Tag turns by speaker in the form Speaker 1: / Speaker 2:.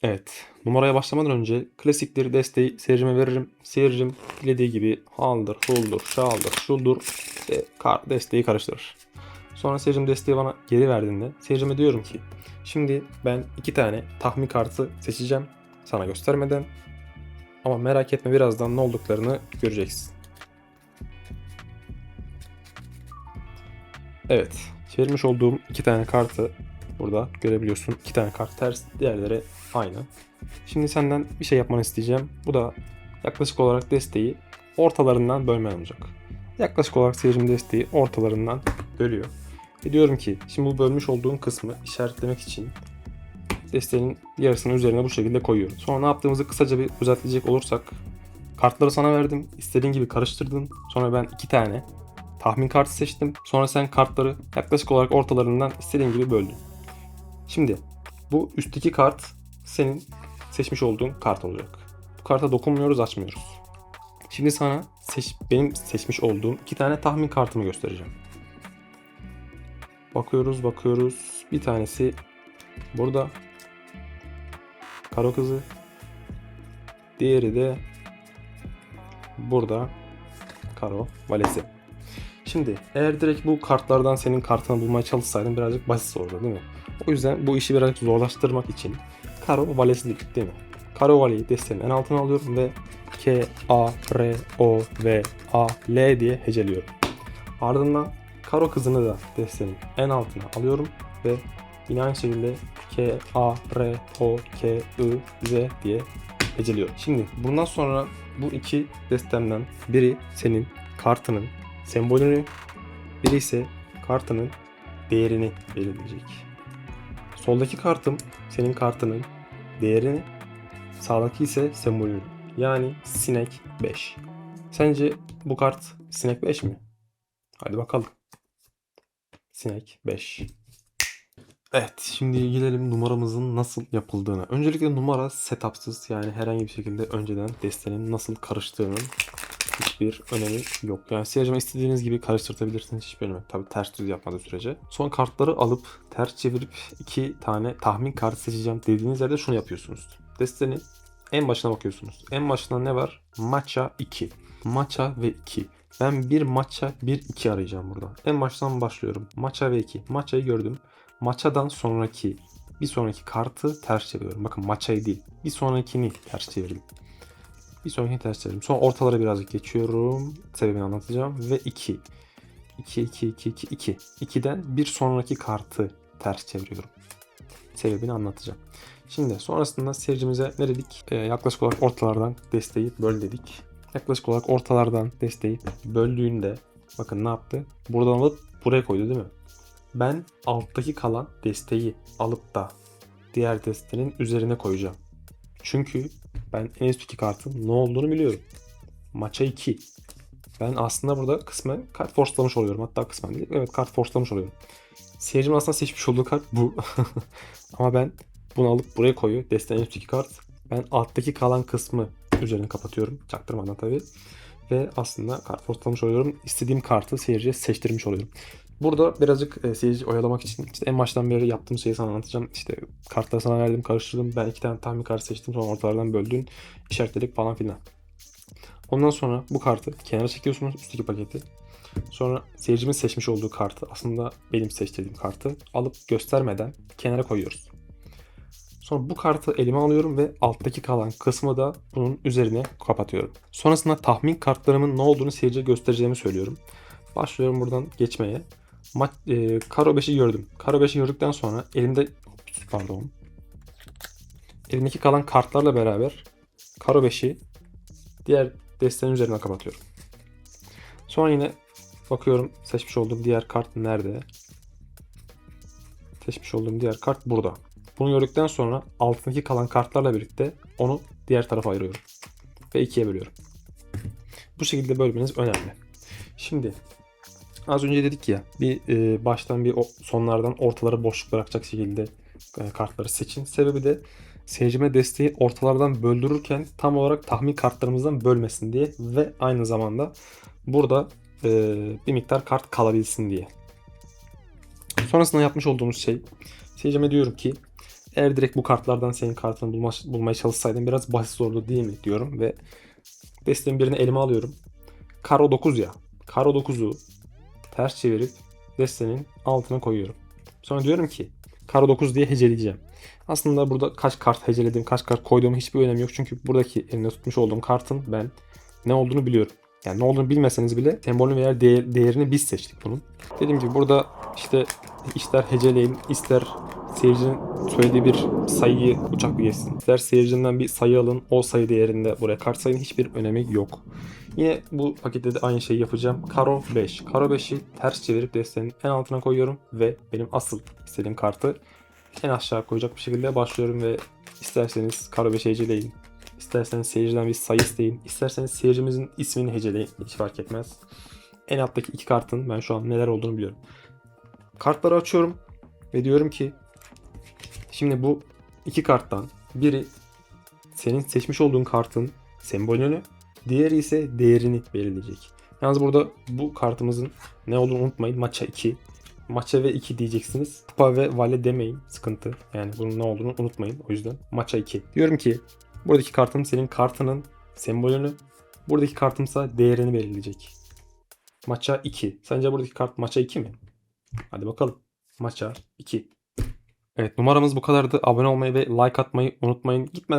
Speaker 1: Evet. Numaraya başlamadan önce klasikleri desteği seyircime veririm. Seyircim dilediği gibi haldır, huldur, şaldır, şuldur işte desteği karıştırır. Sonra seyircim desteği bana geri verdiğinde seyircime diyorum ki şimdi ben 2 tane tahmin kartı seçeceğim sana göstermeden. Ama merak etme, birazdan ne olduklarını göreceksin. Evet. Çevirmiş olduğum 2 tane kartı burada görebiliyorsun. 2 tane kart ters, diğerleri aynı. Şimdi senden bir şey yapmanı isteyeceğim. Bu da yaklaşık olarak desteği ortalarından bölmen olacak. Yaklaşık olarak seyircim desteği ortalarından bölüyor. Ve diyorum ki şimdi bu bölmüş olduğum kısmı işaretlemek için desteğin yarısını üzerine bu şekilde koyuyorum. Sonra ne yaptığımızı kısaca bir özetleyecek olursak, kartları sana verdim. İstediğin gibi karıştırdın. Sonra ben 2 tane tahmin kartı seçtim. Sonra sen kartları yaklaşık olarak ortalarından istediğin gibi böldün. Şimdi bu üstteki kart senin seçmiş olduğun kart olacak. Bu karta dokunmuyoruz, açmıyoruz. Şimdi sana benim seçmiş olduğum 2 tane tahmin kartımı göstereceğim. Bakıyoruz. Bir tanesi burada. Karo kızı. Diğeri de burada. Karo valesi. Şimdi eğer direkt bu kartlardan senin kartını bulmaya çalışsaydın birazcık basit olurdu, değil mi? O yüzden bu işi birazcık zorlaştırmak için Karo valesi dedik, değil mi? Karo valeyi destenin en altına alıyorum ve K, A, R, O, V, A, L diye heceliyorum. Ardından Karo kızını da destenin en altına alıyorum ve yine aynı şekilde K, A, R, O, K, I, Z diye heceliyorum. Şimdi bundan sonra bu 2 destemden biri senin kartının sembolünü, biri ise kartının değerini belirleyecek. Soldaki kartım senin kartının değerini, sağdaki ise sembolünü. Yani sinek 5. Sence bu kart sinek 5 mi? Hadi bakalım. Sinek 5. Evet, şimdi gelelim numaramızın nasıl yapıldığına. Öncelikle numara setupsız, yani herhangi bir şekilde önceden destenin nasıl karıştığının hiçbir önemi yok. Yani seyircime istediğiniz gibi karıştırtabilirsiniz, hiçbir önemi yok. Tabii ters düz yapmadığı sürece. Son kartları alıp ters çevirip 2 tane tahmin kartı seçeceğim dediğiniz yerde şunu yapıyorsunuz. Destenin en başına bakıyorsunuz. En başında ne var? Matcha 2. Matcha ve 2. Ben bir matcha 1-2 arayacağım burada. En baştan başlıyorum. Matcha ve 2. Matcha'yı gördüm. Matcha'dan sonraki bir sonraki kartı ters çeviriyorum. Bakın matcha'yı değil, bir sonrakini ters çevirdim. Bir sonrakini ters çevirdim. Sonra ortalara birazcık geçiyorum. Sebebini anlatacağım. Ve 2. 2. 2'den bir sonraki kartı ters çeviriyorum. Sebebini anlatacağım. Şimdi sonrasında seyircimize ne dedik? Yaklaşık olarak ortalardan desteği böl dedik. Yaklaşık olarak ortalardan desteği böldüğünde bakın ne yaptı? Buradan alıp buraya koydu, değil mi? Ben alttaki kalan desteği alıp da diğer destenin üzerine koyacağım. Çünkü ben en üstteki kartın ne olduğunu biliyorum. Maça 2. Ben aslında burada kısmen kart forcelamış oluyorum. Hatta kısmen değil. Evet, kart forcelamış oluyorum. Seyircim aslında seçmiş olduğu kart bu. Ama ben bunu alıp buraya koyuyor. Destenin en üstteki kart. Ben alttaki kalan kısmı üzerine kapatıyorum. Çaktırmadan tabii. Ve aslında kart forcelamış oluyorum. İstediğim kartı seyirciye seçtirmiş oluyorum. Burada birazcık seyirci oyalamak için işte en baştan beri yaptığım şeyi sana anlatacağım. İşte kartları sana verdim, karıştırdım. Ben 2 tane tahmin kartı seçtim. Sonra ortalardan böldün, işaretledik falan filan. Ondan sonra bu kartı kenara çekiyorsunuz, üstteki paketi. Sonra seyircimin seçmiş olduğu kartı, aslında benim seçtiğim kartı alıp göstermeden kenara koyuyoruz. Sonra bu kartı elime alıyorum ve alttaki kalan kısmı da bunun üzerine kapatıyorum. Sonrasında tahmin kartlarımın ne olduğunu seyirciye göstereceğimi söylüyorum. Başlıyorum buradan geçmeye. Karo 5'i gördüm. Karo 5'i gördükten sonra elimdeki kalan kartlarla beraber Karo 5'i diğer destenin üzerine kapatıyorum. Sonra yine bakıyorum seçmiş olduğum diğer kart nerede? Seçmiş olduğum diğer kart burada. Bunu gördükten sonra altındaki kalan kartlarla birlikte onu diğer tarafa ayırıyorum. Ve 2'ye bölüyorum. Bu şekilde bölmeniz önemli. Şimdi az önce dedik ya, bir baştan bir sonlardan ortaları boşluk bırakacak şekilde kartları seçin. Sebebi de seyircime desteği ortalardan böldürürken tam olarak tahmin kartlarımızdan bölmesin diye ve aynı zamanda burada bir miktar kart kalabilsin diye. Sonrasında yapmış olduğumuz şey, seyircime diyorum ki Eğer direkt bu kartlardan senin kartını bulmaya çalışsaydım biraz basit olurdu değil mi diyorum ve desteğin birini elime alıyorum. Karo 9 ya. Karo 9'u ters çevirip destenin altına koyuyorum. Sonra diyorum ki Karo 9 diye heceleyeceğim. Aslında burada kaç kart heceledim, kaç kart koyduğum hiçbir önemi yok. Çünkü buradaki elimde tutmuş olduğum kartın ben ne olduğunu biliyorum. Yani ne olduğunu bilmeseniz bile sembolünü veya değerini biz seçtik bunun. Dediğim gibi burada işte ister heceleyin, ister seyircinin söylediği bir sayıyı uçak bir geçsin. İster seyircinden bir sayı alın, o sayı değerinde buraya kart sayın, hiçbir önemi yok. Yine bu pakette de aynı şeyi yapacağım. Karo 5. Karo 5'i ters çevirip destenin en altına koyuyorum ve benim asıl istediğim kartı en aşağı koyacak bir şekilde başlıyorum ve isterseniz Karo 5'i heceleyin. İsterseniz seyirciden bir sayı isteyin. İsterseniz seyircimizin ismini heceleyin. Hiç fark etmez. En alttaki iki kartın ben şu an neler olduğunu biliyorum. Kartları açıyorum ve diyorum ki şimdi bu iki karttan biri senin seçmiş olduğun kartın sembolünü, diğeri ise değerini belirleyecek. Yalnız burada bu kartımızın ne olduğunu unutmayın. Maça 2. Maça ve 2 diyeceksiniz. Kupa ve vale demeyin. Sıkıntı. Yani bunun ne olduğunu unutmayın. O yüzden maça 2. Diyorum ki buradaki kartım senin kartının sembolünü, buradaki kartımsa değerini belirleyecek. Maça 2. Sence buradaki kart maça 2 mi? Hadi bakalım. Maça 2. Evet, numaramız bu kadardı. Abone olmayı ve like atmayı unutmayın. Gitmeden